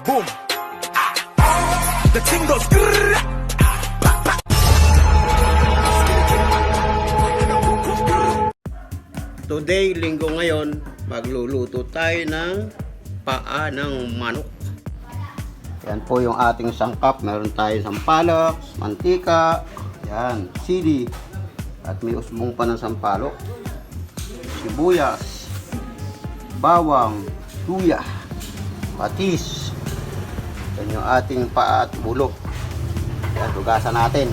boom. The thing goes. Today, linggo ngayon, magluluto tayo ng paa ng manok. Yan po yung ating sangkap. Meron tayong sampalok, mantika, yan, sili, at may usbong pa ng sampalok, sibuyas, bawang, luya, patis. Yan yung ating paa at bulok. Yan, tugasan natin.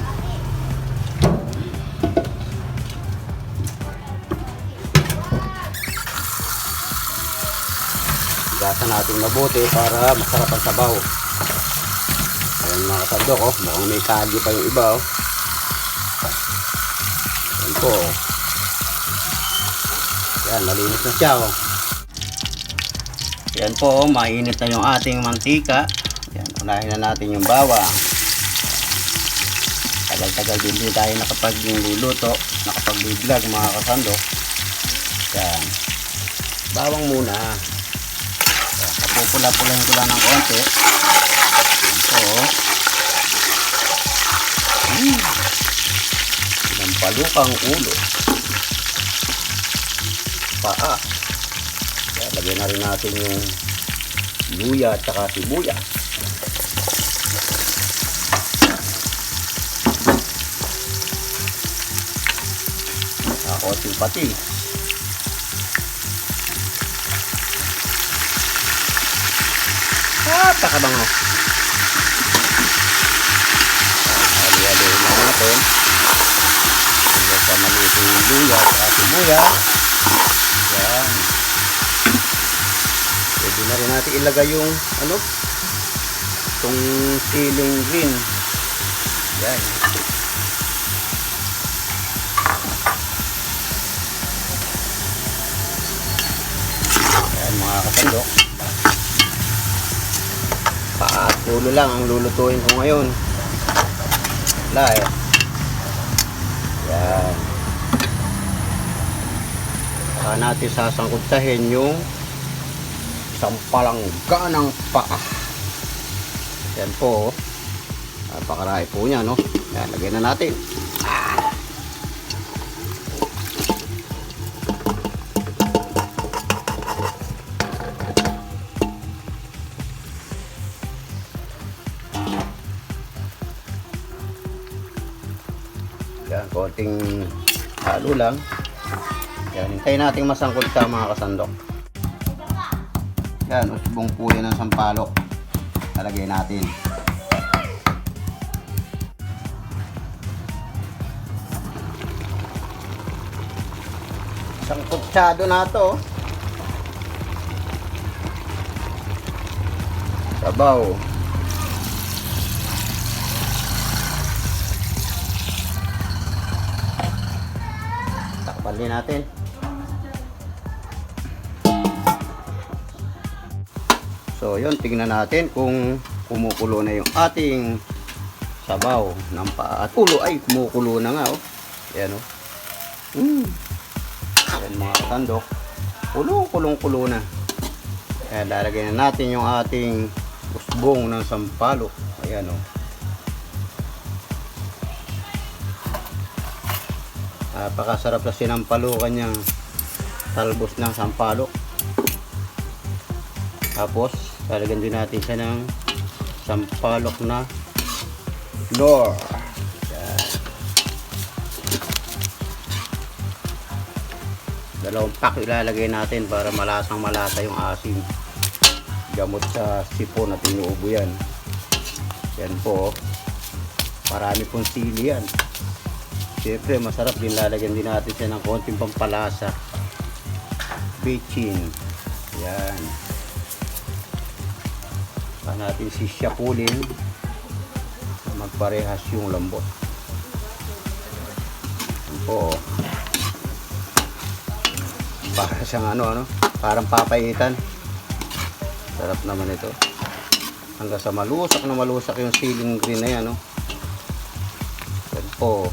Tugasan natin mabuti para masarap ang sabaw. Ayan mga kasandok, oh, mukhang may kagi pa yung iba. Oh. Yan po. Yan, malinis na siya. Oh. Yan po, oh, mainit na yung ating mantika. Yan, unahin na natin yung bawang. Tagal-tagal din tayo nakapagluluto, nakapag-vlog mga kasandok. Yan. Bawang muna. Pupula-pulahin ko lang ng konti. Ito. Nampalukang ulo. Paa. Kaya lagyan na rin natin yung luya at saka sibuyas. Konting patis. Pakabango. Hali-haliin na natin. Hanggang sa maluto yung luya at sibuyas. Yan. Pwede na rin natin ilagay yung itong siling green. Yan. Yan mga kasandok. Paa at ulo lang ang lulutuin ko ngayon. Wala eh. Yan. Saka natin sasangkutahin yung isang palangga ng paa. Yan po. Napakarami po niya, no? Yan, lagyan na natin. Yan, konting halo lang. Yan, hintayin natin masangkot sa mga kasandok. Yan, usbong po yan ng sampalok. Nalagay natin. Sangkutsado na to. Sabaw. Takpan din natin. So yun, tingnan natin kung kumukulo na yung ating sabaw ng paa at ulo. Ay, kumukulo na nga, oh. Ayan, oh. Ayan mga kasandok. Kulong-kulo na. Kaya lalagyan na natin yung ating usbong ng sampalok. Ayan, oh. Napakasarap na sinampalukan niyang talbos ng sampalok. Tapos lalagyan din natin siya ng sampalok na flour. Yan. 2 pack ilalagay natin para malasang malasa yung asim. Gamot sa sipon at inuubo yan. Yan po. Marami pong sili yan. Siyempre masarap din, lalagyan din natin siya ng konting pampalasa. Bechin. Yan. Saka natin sisyapulin magparehas yung lambot. Yan po. Para siyang parang papaitan. Sarap naman ito. Hanggang sa malusak na malusak yung siling green na yan, no? Yan po.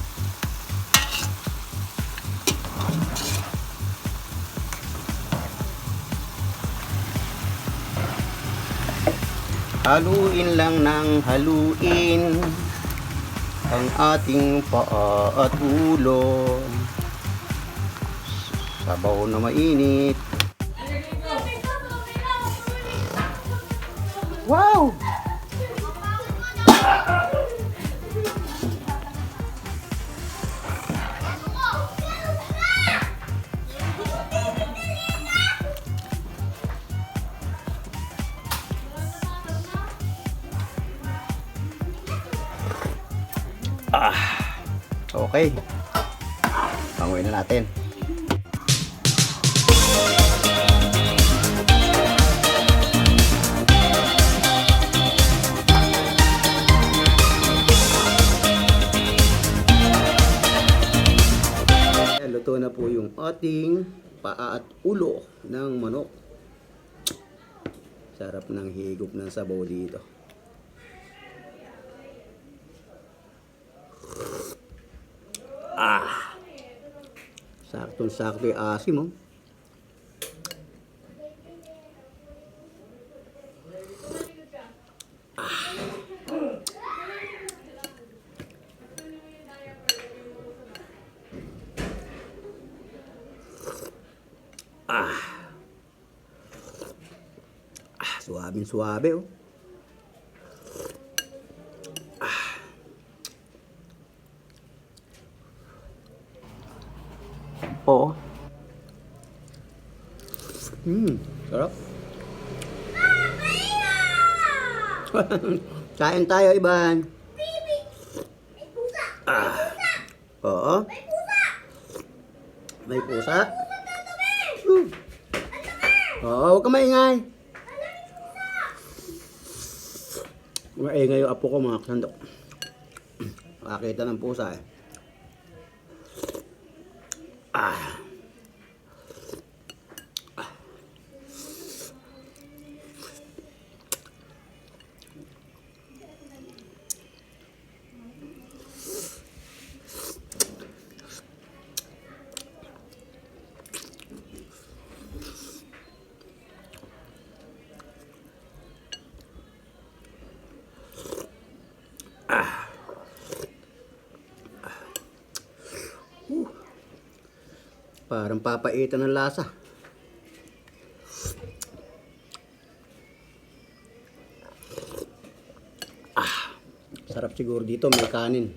Haluin lang ng haluin ang ating paa at ulo. Sabaw na mainit. Wow! Okay. Panguin na natin. Luto na po yung ating paa at ulo ng manok. Sarap ng higop ng sabaw dito. Saktong-sakto yung asim, oh. Suwabing-suwabe, oh. Oo. Sarap. Kain tayo, Iban. Oo. May pusa. Oo, huwag ka maingay. Maingay yung apo ko, mga kasandok. Makakita ng pusa, eh. Parang papaitan ng lasa. Sarap siguro dito, may kanin.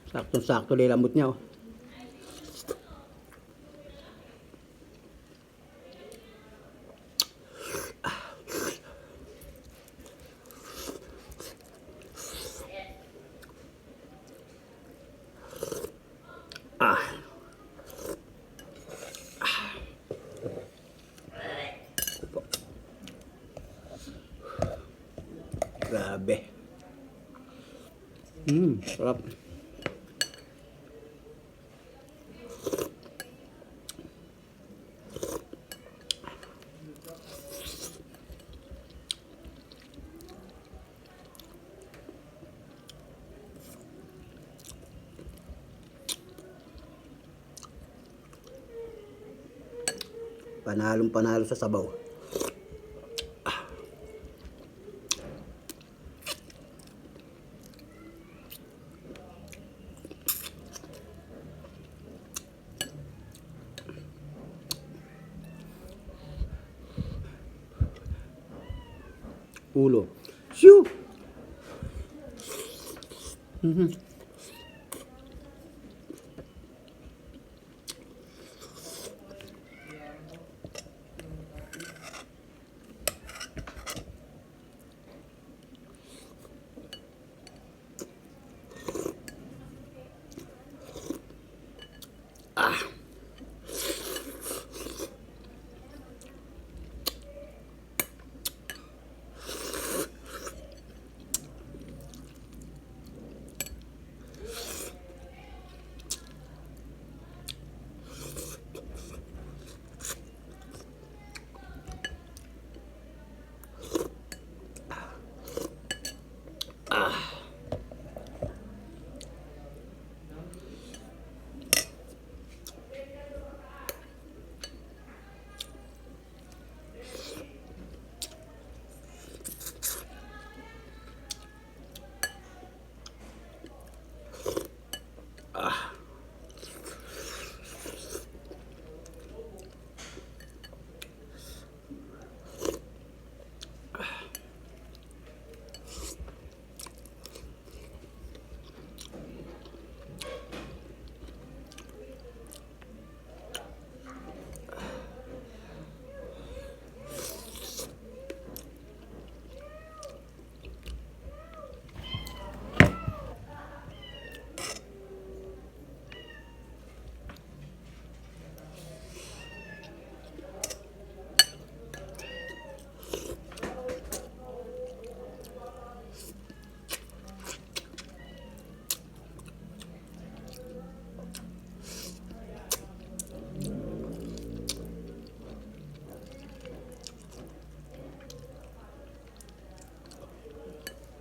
Saktong-sakto lang lambot niya, oh. Grabe. Sarap. Panalong panalo sa sabaw. Ulo. Shoo!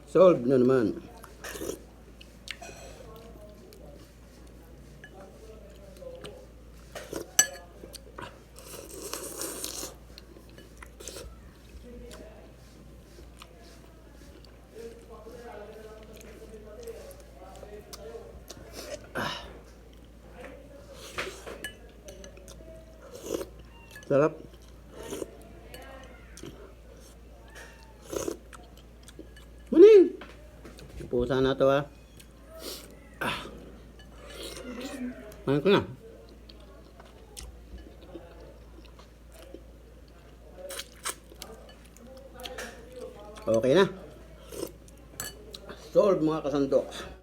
Solve na naman. Sarap. Muling! Pusa na to, Main ko na. Okay na. Solve mga kasandok.